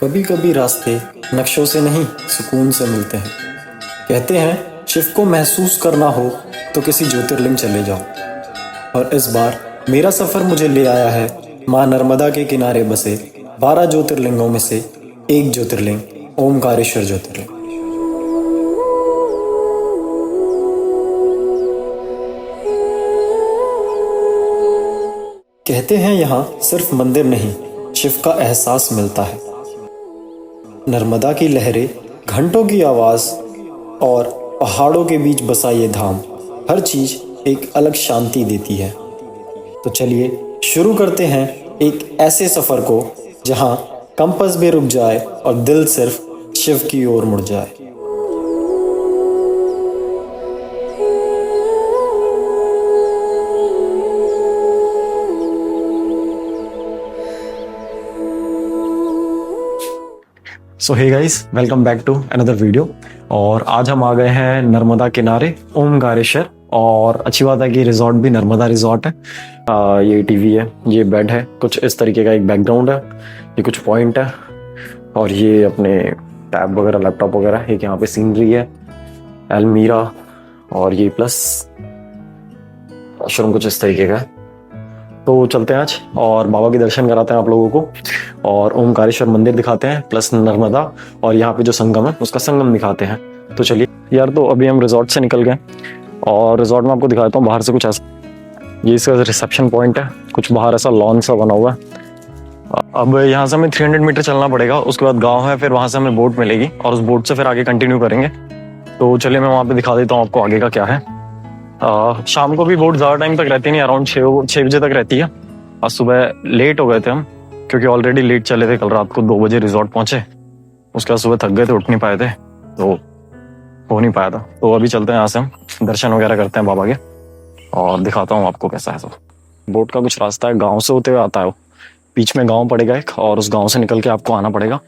कभी कभी रास्ते नक्शों से नहीं सुकून से मिलते हैं। कहते हैं शिव को महसूस करना हो तो किसी ज्योतिर्लिंग चले जाओ। और इस बार मेरा सफर मुझे ले आया है माँ नर्मदा के किनारे बसे 12 ज्योतिर्लिंगों में से एक ज्योतिर्लिंग ओमकारेश्वर ज्योतिर्लिंग। कहते हैं यहाँ सिर्फ मंदिर नहीं, शिव का एहसास मिलता है। नर्मदा की लहरें, घंटों की आवाज़ और पहाड़ों के बीच बसा ये धाम, हर चीज़ एक अलग शांति देती है। तो चलिए शुरू करते हैं एक ऐसे सफ़र को जहाँ कंपास भी रुक जाए और दिल सिर्फ शिव की ओर मुड़ जाए। So hey guys, welcome back to another video. और आज हम आ गए हैं नर्मदा किनारे ओमकारेश्वर। और अच्छी बात है कि रिजॉर्ट भी नर्मदा रिजॉर्ट है। ये टीवी है, ये बेड है, कुछ इस तरीके का एक बैकग्राउंड है, ये कुछ पॉइंट है और ये अपने टैब वगैरह, लैपटॉप वगैरह, एक यहाँ पे सीनरी है, अलमीरा और ये प्लस वॉशरूम कुछ इस तरीके का है। तो चलते हैं आज और बाबा के दर्शन कराते हैं आप लोगों को और ओमकारेश्वर मंदिर दिखाते हैं प्लस नर्मदा और यहाँ पे जो संगम है उसका संगम दिखाते हैं। तो चलिए यार, तो अभी हम रिजॉर्ट से निकल गए और रिजॉर्ट में आपको दिखाता हूँ बाहर से कुछ ऐसा। ये इसका रिसेप्शन पॉइंट है, कुछ बाहर ऐसा लॉन सा बना हुआ है। अब यहाँ से हमें 300 मीटर चलना पड़ेगा, उसके बाद गाँव है, फिर वहाँ से हमें बोट मिलेगी और उस बोट से फिर आगे कंटिन्यू करेंगे। तो चलिए मैं वहाँ पे दिखा देता हूँ आपको आगे का क्या है। शाम को भी बोट ज़्यादा टाइम तक रहती नहीं, अराउंड 6 बजे तक रहती है। आज सुबह लेट हो गए थे हम, क्योंकि ऑलरेडी लेट चले थे। कल रात को 2 बजे रिजॉर्ट पहुंचे, उसके बाद सुबह थक गए थे, उठ नहीं पाए थे, तो हो नहीं पाया था। तो अभी चलते हैं यहाँ से, हम दर्शन वगैरह करते हैं बाबा के और दिखाता हूँ आपको कैसा है सब। बोट का कुछ रास्ता है, गाँव से होते हुए आता है वो, बीच में गाँव पड़ेगा एक और उस गाँव से निकल के आपको आना पड़ेगा।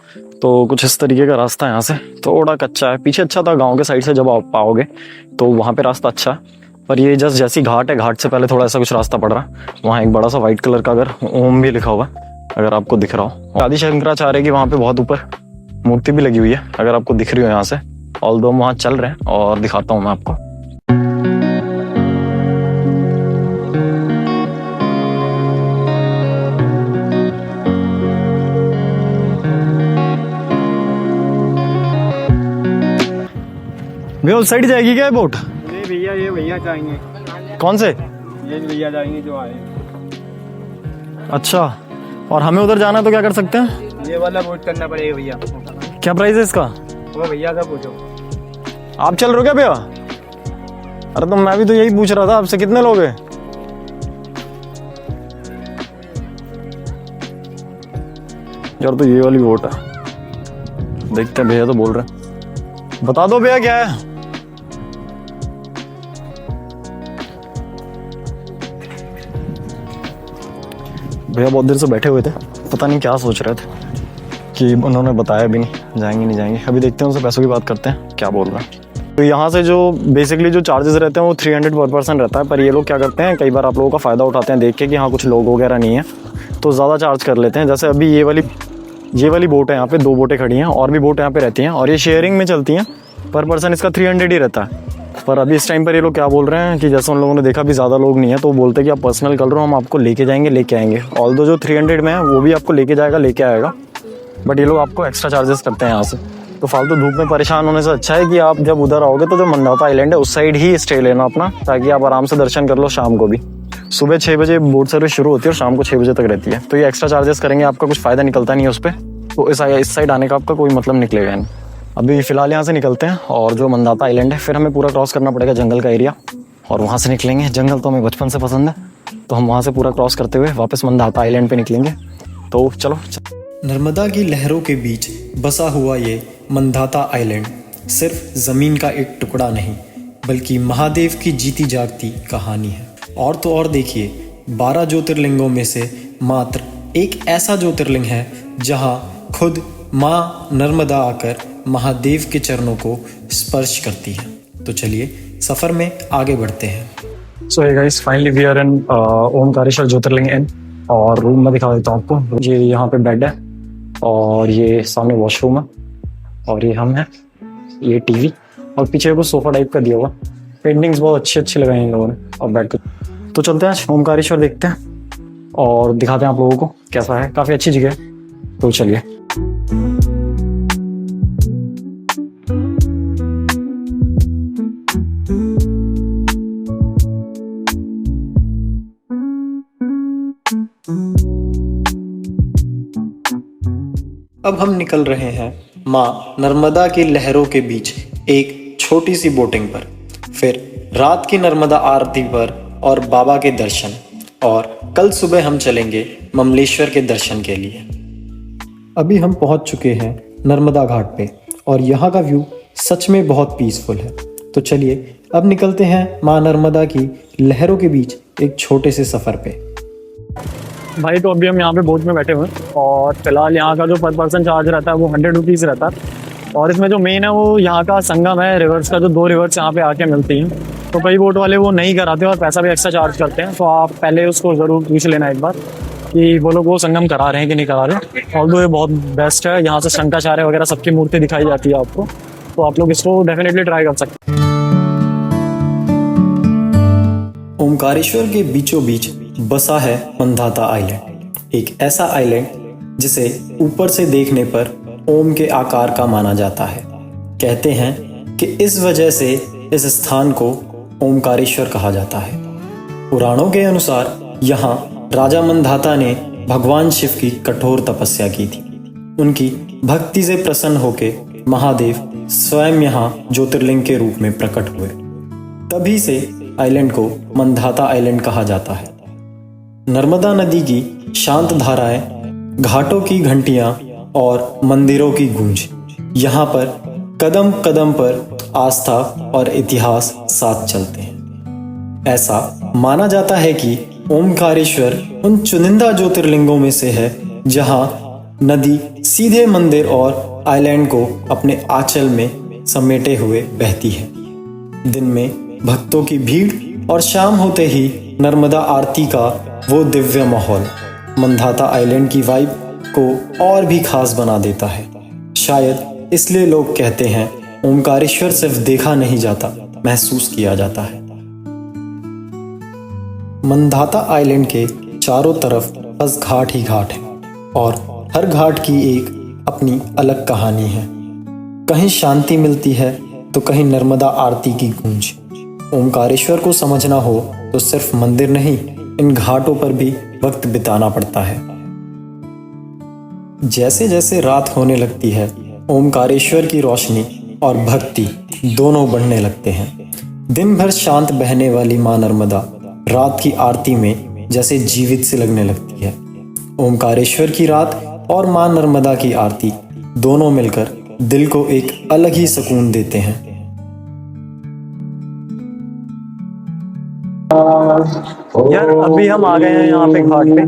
तो कुछ इस तरीके का रास्ता है, यहाँ से थोड़ा कच्चा है। पीछे अच्छा था, गाँव के साइड से जब आप पाओगे तो वहाँ पे रास्ता अच्छा है, पर ये जस्ट जैसी घाट है, घाट से पहले थोड़ा ऐसा कुछ रास्ता पड़ रहा है। वहाँ एक बड़ा सा व्हाइट कलर का घर ओम भी लिखा हुआ है, अगर आपको दिख रहा हो। आदि शंकराचार्य की वहाँ पे बहुत ऊपर मूर्ति भी लगी हुई है, अगर आपको दिख रही हो यहाँ से। ऑल्दो हम वहाँ चल रहे हैं और दिखाता हूँ मैं आपको। भैया उस साइड जाएगी क्या बोट? भैया ये भैया जाएंगे। कौन से? ये भैया जाएंगे जो आए। अच्छा, और हमें उधर जाना है तो क्या कर सकते हैं? ये वाला वोट करना पड़ेगा भैया। क्या प्राइस है इसका? वो भैया का पूछो। आप चल रहे हो क्या भैया? अरे तो मैं भी तो यही पूछ रहा था आपसे, कितने लोग हैं? यार तो ये वाली वोट है, देखते हैं। भैया तो बोल रहे हैं, बता दो भैया क्या है। भैया बहुत देर से बैठे हुए थे, पता नहीं क्या सोच रहे थे कि उन्होंने बताया भी नहीं, जाएंगे नहीं जाएंगे। अभी देखते हैं, उनसे पैसों की बात करते हैं क्या बोल रहे हैं। तो यहाँ से जो बेसिकली जो चार्जेस रहते हैं वो 300 पर पर्सन रहता है। पर ये लोग क्या करते हैं, कई बार आप लोगों का फ़ायदा उठाते हैं देख के कि हाँ कुछ लोग वगैरह नहीं है, तो ज़्यादा चार्ज कर लेते हैं। जैसे अभी ये वाली बोट है, यहाँ पे 2 बोटें खड़ी हैं और भी बोट यहाँ पे रहती हैं और ये शेयरिंग में चलती हैं। पर पर्सन इसका 300 ही रहता है। पर अभी इस टाइम पर ये लोग क्या बोल रहे हैं कि जैसे उन लोगों ने देखा भी ज़्यादा लोग नहीं है, तो बोलते हैं कि आप पर्सनल कर लो, हम आपको लेके जाएंगे, लेके आएंगे। ऑल्दो जो 300 में है वो भी आपको लेके जाएगा, लेके आएगा, बट ये लोग आपको एक्स्ट्रा चार्जेस करते हैं यहाँ से। तो फालतू धूप में परेशान होने से अच्छा है कि आप जब उधर आओगे तो जो मंदाता आइलैंड है उस साइड ही स्टे लेना अपना, ताकि आप आराम से दर्शन कर लो। शाम को भी सुबह 6 बजे बोट सर्विस शुरू होती है और शाम को 6 बजे तक रहती है। तो ये एक्स्ट्रा चार्जेस करेंगे, आपका कुछ फ़ायदा निकलता नहीं है उस पर, तो इस साइड आने का आपका कोई मतलब निकलेगा नहीं। अभी फ़िलहाल यहाँ से निकलते हैं और जो मंदाता आइलैंड है, फिर हमें पूरा क्रॉस करना पड़ेगा जंगल का एरिया और वहाँ से निकलेंगे। जंगल तो हमें बचपन से पसंद है, तो हम वहाँ से पूरा क्रॉस करते हुए वापस मंदाता आइलैंड पे निकलेंगे। तो चलो। नर्मदा की लहरों के बीच बसा हुआ ये मंदाता आइलैंड सिर्फ ज़मीन का एक टुकड़ा नहीं, बल्कि महादेव की जीती जागती कहानी है। और तो और देखिए, 12 ज्योतिर्लिंगों में से मात्र एक ऐसा ज्योतिर्लिंग है जहाँ खुद माँ नर्मदा आकर महादेव के चरणों को स्पर्श करती है। तो चलिए सफ़र में आगे बढ़ते हैं। So hey guys, finally we are in Omkareshwar Jyotirlinga in, और रूम में दिखा देता हूँ आपको। ये यहाँ पे बेड है और ये सामने वॉशरूम है और ये हम हैं, ये टीवी और पीछे को सोफा टाइप का दिया हुआ। पेंटिंग्स बहुत अच्छी अच्छी लगाई हैं इन लोगों ने और बैठ कर। तो चलते हैं आज ओमकारेश्वर देखते हैं और दिखाते हैं आप लोगों को कैसा है। काफ़ी अच्छी जगह है, तो चलिए। अब हम निकल रहे हैं माँ नर्मदा की लहरों के बीच एक छोटी सी बोटिंग पर, फिर रात की नर्मदा आरती पर और बाबा के दर्शन, और कल सुबह हम चलेंगे ममलेश्वर के दर्शन के लिए। अभी हम पहुंच चुके हैं नर्मदा घाट पे और यहाँ का व्यू सच में बहुत पीसफुल है। तो चलिए अब निकलते हैं माँ नर्मदा की लहरों के बीच एक छोटे से सफ़र पे। भाई तो अभी हम यहाँ पे बोट में बैठे हुए हैं और फिलहाल यहाँ का जो पर पर्सन चार्ज रहता है वो 100 रुपीज़ रहता है। और इसमें जो मेन है वो यहाँ का संगम है रिवर्स का, जो 2 रिवर्स यहाँ पे आके मिलती हैं। तो कई बोट वाले वो नहीं कराते और पैसा भी एक्स्ट्रा चार्ज करते हैं, तो आप पहले उसको ज़रूर पूछ लेना एक बार कि वो लोग वो संगम करा रहे हैं कि नहीं करा रहे। और ये बहुत बेस्ट है, यहाँ से शंकराचार्य वगैरह सबकी मूर्ति दिखाई जाती है आपको, तो आप लोग इसको डेफिनेटली ट्राई कर सकते हैं। ओमकारेश्वर के बीचों बीच बसा है मंधाता आइलैंड, एक ऐसा आइलैंड जिसे ऊपर से देखने पर ओम के आकार का माना जाता है। कहते हैं कि इस वजह से इस स्थान को ओमकारेश्वर कहा जाता है। पुराणों के अनुसार यहाँ राजा मंधाता ने भगवान शिव की कठोर तपस्या की थी। उनकी भक्ति से प्रसन्न होकर महादेव स्वयं यहाँ ज्योतिर्लिंग के रूप में प्रकट हुए। तभी से आइलैंड को मंधाता आइलैंड कहा जाता है। नर्मदा नदी की शांत धाराएं, घाटों की घंटियां और मंदिरों की गूंज, यहाँ पर कदम कदम पर आस्था और इतिहास साथ चलते हैं। ऐसा माना जाता है कि ओमकारेश्वर उन चुनिंदा ज्योतिर्लिंगों में से है जहाँ नदी सीधे मंदिर और आइलैंड को अपने आंचल में समेटे हुए बहती है। दिन में भक्तों की भीड़ और शाम होते ही नर्मदा आरती का वो दिव्य माहौल मंधाता आइलैंड की वाइब को और भी खास बना देता है। शायद इसलिए लोग कहते हैं ओमकारेश्वर सिर्फ देखा नहीं जाता, महसूस किया जाता है। मंधाता आइलैंड के चारों तरफ बस घाट ही घाट है और हर घाट की एक अपनी अलग कहानी है। कहीं शांति मिलती है तो कहीं नर्मदा आरती की गूंज। ओमकारेश्वर को समझना हो तो सिर्फ मंदिर नहीं, इन घाटों पर भी वक्त बिताना पड़ता है। जैसे जैसे रात होने लगती है, ओमकारेश्वर की रोशनी और भक्ति दोनों बढ़ने लगते हैं। दिन भर शांत बहने वाली मां नर्मदा रात की आरती में जैसे जीवित से लगने लगती है। ओमकारेश्वर की रात और मां नर्मदा की आरती दोनों मिलकर दिल को एक अलग ही सुकून देते हैं। यार अभी हम आ गए हैं यहाँ पे घाट पे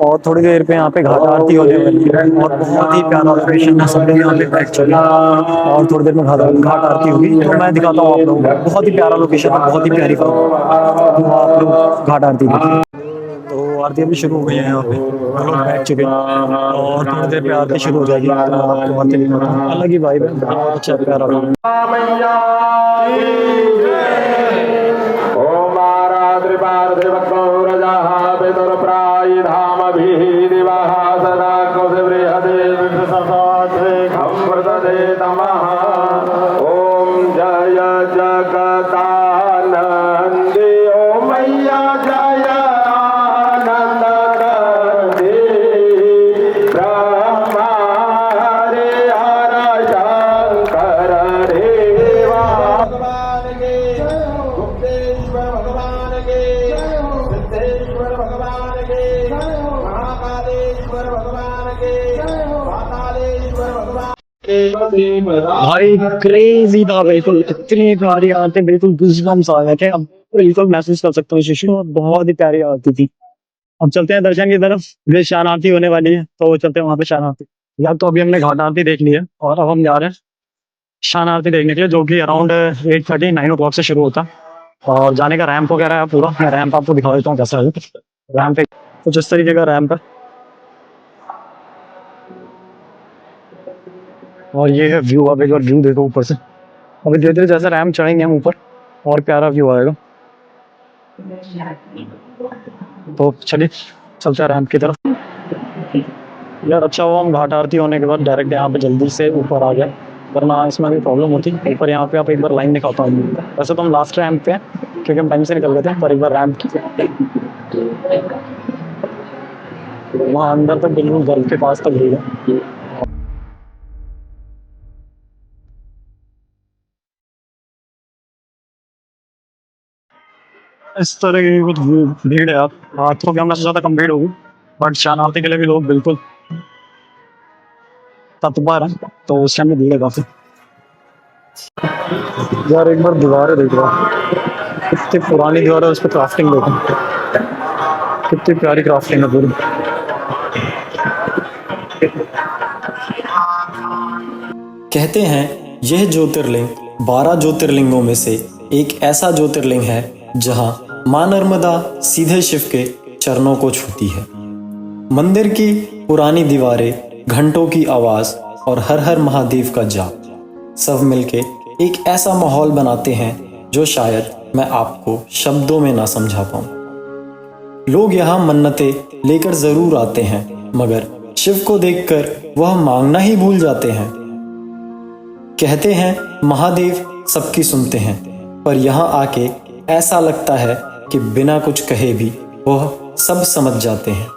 और थोड़ी देर पे यहाँ पे घाट आरती होने वाली है और बहुत ही प्यारा लोकेशन है। सब लोग यहाँ पे बैठ चले और थोड़ी देर में घाट आरती होगी, तो मैं दिखाता हूँ आप लोगों को। बहुत ही प्यारा लोकेशन है, बहुत ही प्यारी बात, तो आप लोग घाट आरती देखिए। तो आरती अभी शुरू हो गई है यहाँ पे, हम लोग बैठ चुके हैं और थोड़ी देर पे आरती शुरू हो जाएगी। तो आपको आरती दिखाता हूँ, अलग ही वाइब है, बहुत अच्छा प्यारा। भाई क्रेजी था बिल्कुल, इतनी प्यारी आरती, बिल्कुल गूज़बम्स आ गए थे। अब बिल्कुल महसूस कर सकता हूँ इस चीज़ को, बहुत ही प्यारी आरती थी। अब चलते हैं दर्शन की तरफ, वे शान आरती होने वाली है तो चलते हैं वहां पे शान आरती। यार तो अभी हमने घाट आरती देख ली है और अब हम जा रहे हैं शान आरती देखने के लिए, जो कि अराउंड 8:30 9 o'clock से शुरू होता है। और जाने का रैंप वगैरह है पूरा, मैं रैंप आपको दिखा देता हूँ कैसा है। रैंप पे कुछ इस तरीके का रैंप है और ये है व्यू, आप एक बार व्यू देखो ऊपर से। अभी धीरे धीरे जैसे रैम्प चढ़ेंगे हम ऊपर और प्यारा व्यू आएगा। तो चलिए चलते हैं रैम्प की तरफ। यार अच्छा हुआ हम घाट आरती होने के बाद डायरेक्ट यहाँ पे जल्दी से ऊपर आ गए, वरना इसमें भी प्रॉब्लम होती। ऊपर यहाँ पे आप एक बार लाइन दिखाता हूँ। वैसे तो हम लास्ट रैम्प पे हैं क्योंकि हम टाइम से निकल गए थे, पर एक बार रैम्प वहाँ अंदर तक बिल्कुल गर्ल के पास तक भीड़ है। इस तरह की कुछ भीड़ है। आप हाथों के हमने से ज़्यादा कम भीड़ होगी, बट शरणार्थी के लिए भी लोग बिल्कुल तत्पर हैं, तो उस टाइम में भीड़ है काफ़ी। यार एक बार दीवारें देख रहा हूँ, कितनी पुरानी दीवार है, उस पर क्राफ्टिंग देखो, कितनी प्यारी क्राफ्टिंग है पूरी। कहते हैं यह ज्योतिर्लिंग 12 ज्योतिर्लिंगों में से एक ऐसा ज्योतिर्लिंग है जहां मां नर्मदा सीधे शिव के चरणों को छूती है। मंदिर की पुरानी दीवारें, घंटों की आवाज और हर हर महादेव का जाप सब मिलके एक ऐसा माहौल बनाते हैं जो शायद मैं आपको शब्दों में ना समझा पाऊं। लोग यहाँ मन्नतें लेकर जरूर आते हैं, मगर शिव को देखकर वह मांगना ही भूल जाते हैं। कहते हैं महादेव सबकी सुनते हैं, पर यहाँ आके ऐसा लगता है कि बिना कुछ कहे भी वह सब समझ जाते हैं।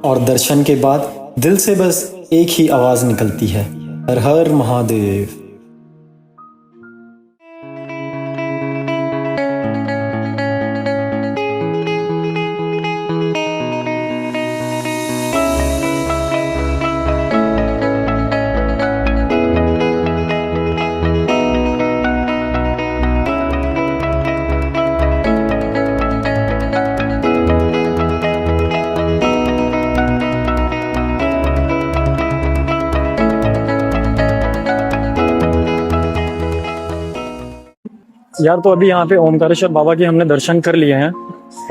और दर्शन के बाद दिल से बस एक ही आवाज निकलती है, हर हर महादेव। यार तो अभी यहाँ पे ओमकारेश्वर बाबा की हमने दर्शन कर लिए हैं,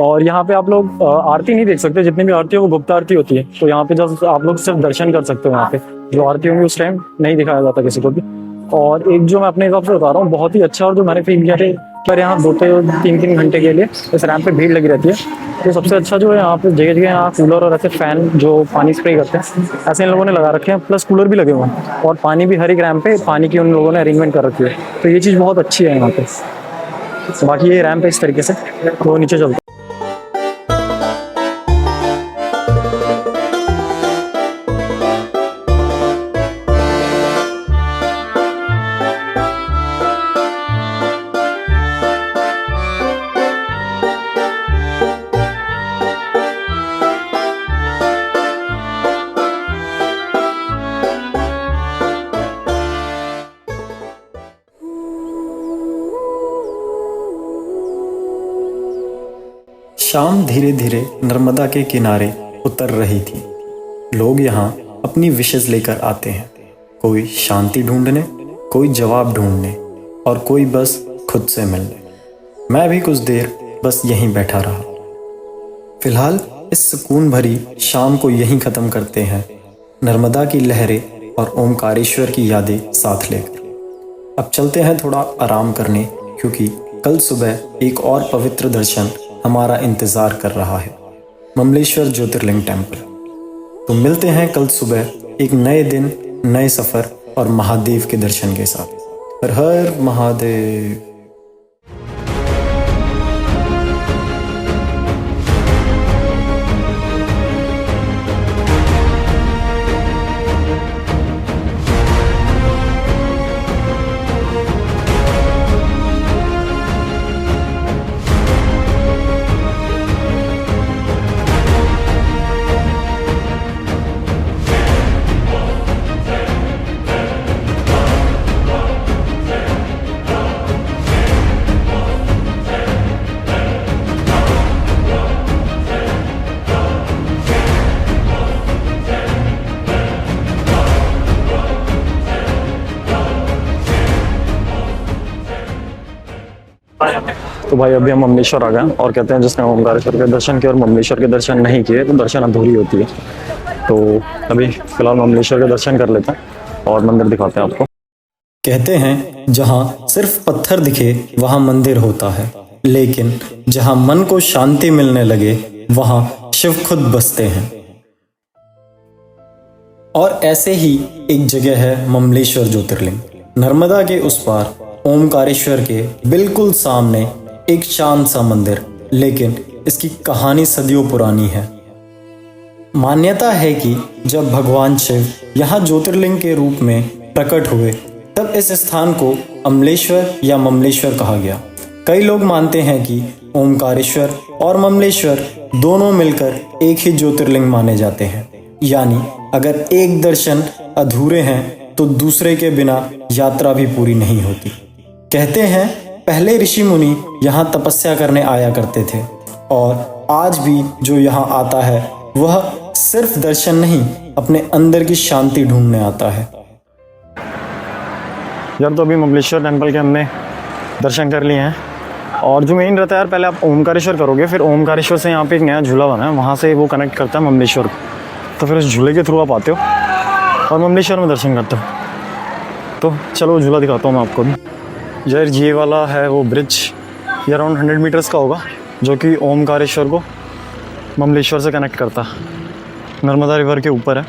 और यहाँ पे आप लोग आरती नहीं देख सकते। जितनी भी आरती है वो गुप्त आरती होती है, तो यहाँ पे जब आप लोग सिर्फ दर्शन कर सकते हो। यहाँ पे जो आरती होंगी उस टाइम नहीं दिखाया जाता किसी को भी। और एक जो मैं अपने हिसाब से बता रहा हूँ बहुत ही अच्छा, और जो मैंने फील किया है, पर यहाँ 2-3 घंटे के लिए इस रैम्प पे भीड़ लगी रहती है, तो सबसे अच्छा जो है यहाँ पे जगह जगह यहाँ कूलर और ऐसे फैन जो पानी स्प्रे करते हैं, ऐसे इन लोगों ने लगा रखे हैं, प्लस कूलर भी लगे हुए हैं, और पानी भी हर एक रैम्प पे पानी की उन लोगों ने अरेंजमेंट कर रखी है। तो ये चीज़ बहुत अच्छी है यहाँ पे। बाकी ये रैम्प है इस तरीके से, तो नीचे चलते। शाम धीरे धीरे नर्मदा के किनारे उतर रही थी। लोग यहाँ अपनी विशेष लेकर आते हैं, कोई शांति ढूंढने, कोई जवाब ढूंढने, और कोई बस खुद से मिलने। मैं भी कुछ देर बस यहीं बैठा रहा। फिलहाल इस सुकून भरी शाम को यहीं ख़त्म करते हैं, नर्मदा की लहरें और ओमकारेश्वर की यादें साथ लेकर। अब चलते हैं थोड़ा आराम करने, क्योंकि कल सुबह एक और पवित्र दर्शन हमारा इंतज़ार कर रहा है, ममलेश्वर ज्योतिर्लिंग टेम्पल। तो मिलते हैं कल सुबह एक नए दिन, नए सफ़र और महादेव के दर्शन के साथ। हर हर महादेव। तो भाई अभी हम ममलेश्वर आ गए हैं, और कहते हैं जिसने ओमकारेश्वर के दर्शन किए और ममलेश्वर के दर्शन नहीं किए तो दर्शन अधूरी होती है। तो अभी फिलहाल ममलेश्वर के दर्शन कर लेते हैं, और मंदिर दिखाते हैं आपको। कहते हैं जहाँ सिर्फ पत्थर दिखे वहाँ मंदिर होता है, लेकिन जहाँ मन को शांति मिलने लगे वहाँ शिव खुद बसते हैं। और ऐसे ही एक जगह है ममलेश्वर ज्योतिर्लिंग। नर्मदा के उस पार ओमकारेश्वर के बिल्कुल सामने एक शांत सा मंदिर, लेकिन इसकी कहानी सदियों पुरानी है। मान्यता है कि जब भगवान शिव यहाँ ज्योतिर्लिंग के रूप में प्रकट हुए तब इस स्थान को अमलेश्वर या ममलेश्वर कहा गया। कई लोग मानते हैं कि ओमकारेश्वर और ममलेश्वर दोनों मिलकर एक ही ज्योतिर्लिंग माने जाते हैं, यानी अगर एक दर्शन अधूरे हैं तो दूसरे के बिना यात्रा भी पूरी नहीं होती। कहते हैं पहले ऋषि मुनि यहाँ तपस्या करने आया करते थे, और आज भी जो यहाँ आता है वह सिर्फ दर्शन नहीं, अपने अंदर की शांति ढूंढने आता है। यार तो अभी ममलेश्वर टेम्पल के हमने दर्शन कर लिए हैं, और जो मेन रहता है यार, पहले आप ओमकारेश्वर करोगे, फिर ओमकारेश्वर से यहाँ पे एक नया झूला बना है, वहाँ से वो कनेक्ट करता है ममलेश्वर को, तो फिर उस झूले के थ्रू आप आते हो और ममलेश्वर में दर्शन करते हो। तो चलो झूला दिखाता हूँ मैं आपको भी। यार ये वाला है वो ब्रिज, ये अराउंड 100 मीटर्स का होगा, जो कि ओमकारेश्वर को ममलेश्वर से कनेक्ट करता है। नर्मदा रिवर के ऊपर है,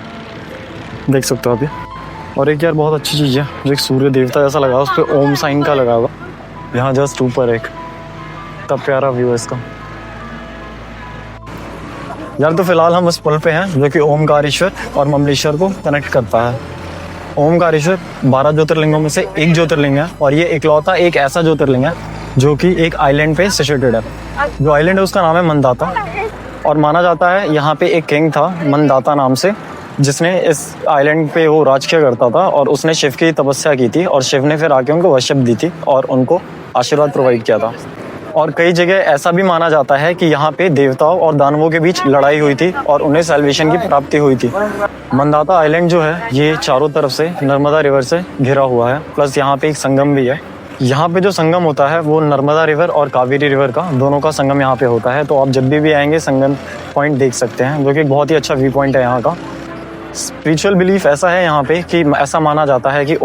देख सकते हो आप ये। और एक यार बहुत अच्छी चीज़ है, जो एक सूर्य देवता जैसा लगा, उस पर ओम साइन का लगा हुआ, यहाँ जस्ट ऊपर एक, तब प्यारा व्यू है इसका। यार तो फिलहाल हम उस पुल पे हैं जो कि ओमकारेश्वर और ममलेश्वर को कनेक्ट करता है। ओमकारेश्वर 12 ज्योतिर्लिंगों में से एक ज्योतिर्लिंग है, और ये इकलौता एक ऐसा ज्योतिर्लिंग है जो कि एक आइलैंड पे सिचुएटेड है। जो आइलैंड है उसका नाम है मंदाता, और माना जाता है यहाँ पे एक किंग था मंदाता नाम से, जिसने इस आइलैंड पे वो राज किया करता था, और उसने शिव की तपस्या की थी, और शिव ने फिर आके उनको वर्शिप दी थी और उनको आशीर्वाद प्रोवाइड किया था। और कई जगह ऐसा भी माना जाता है कि यहाँ पे देवताओं और दानवों के बीच लड़ाई हुई थी और उन्हें सैल्वेशन की प्राप्ति हुई थी। मंदाता आइलैंड जो है ये चारों तरफ से नर्मदा रिवर से घिरा हुआ है, प्लस यहाँ पे एक संगम भी है। यहाँ पे जो संगम होता है वो नर्मदा रिवर और कावेरी रिवर का, दोनों का संगम यहाँ पे होता है। तो आप जब भी आएंगे संगम पॉइंट देख सकते हैं, जो कि बहुत ही अच्छा व्यू पॉइंट है यहाँ का। स्पिरिचुअल बिलीफ ऐसा है यहाँ पे कि ऐसा माना जाता है कि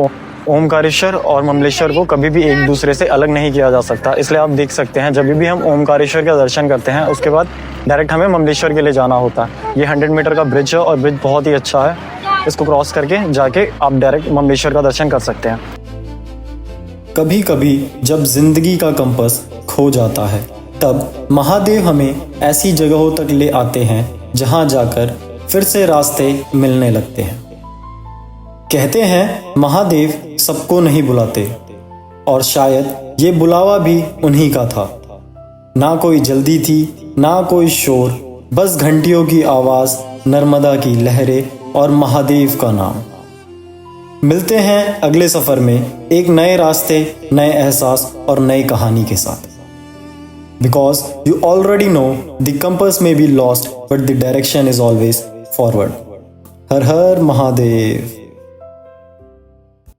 ओमकारेश्वर और ममलेश्वर को कभी भी एक दूसरे से अलग नहीं किया जा सकता। इसलिए आप देख सकते हैं जब भी हम ओमकारेश्वर का दर्शन करते हैं उसके बाद डायरेक्ट हमें ममलेश्वर के लिए जाना होता है। ये 100 मीटर का ब्रिज है, और ब्रिज बहुत ही अच्छा है, इसको क्रॉस करके जाके आप डायरेक्ट ममलेश्वर का दर्शन कर सकते हैं। कभी कभी जब जिंदगी का कंपास खो जाता है तब महादेव हमें ऐसी जगहों तक ले आते हैं जहां जाकर फिर से रास्ते मिलने लगते हैं। कहते हैं महादेव सबको नहीं बुलाते, और शायद ये बुलावा भी उन्हीं का था। ना कोई जल्दी थी, ना कोई शोर, बस घंटियों की आवाज, नर्मदा की लहरें और महादेव का नाम। मिलते हैं अगले सफर में एक नए रास्ते, नए एहसास और नई कहानी के साथ। Because you already know the compass may be lost, but the direction is always forward. Her her Mahadev.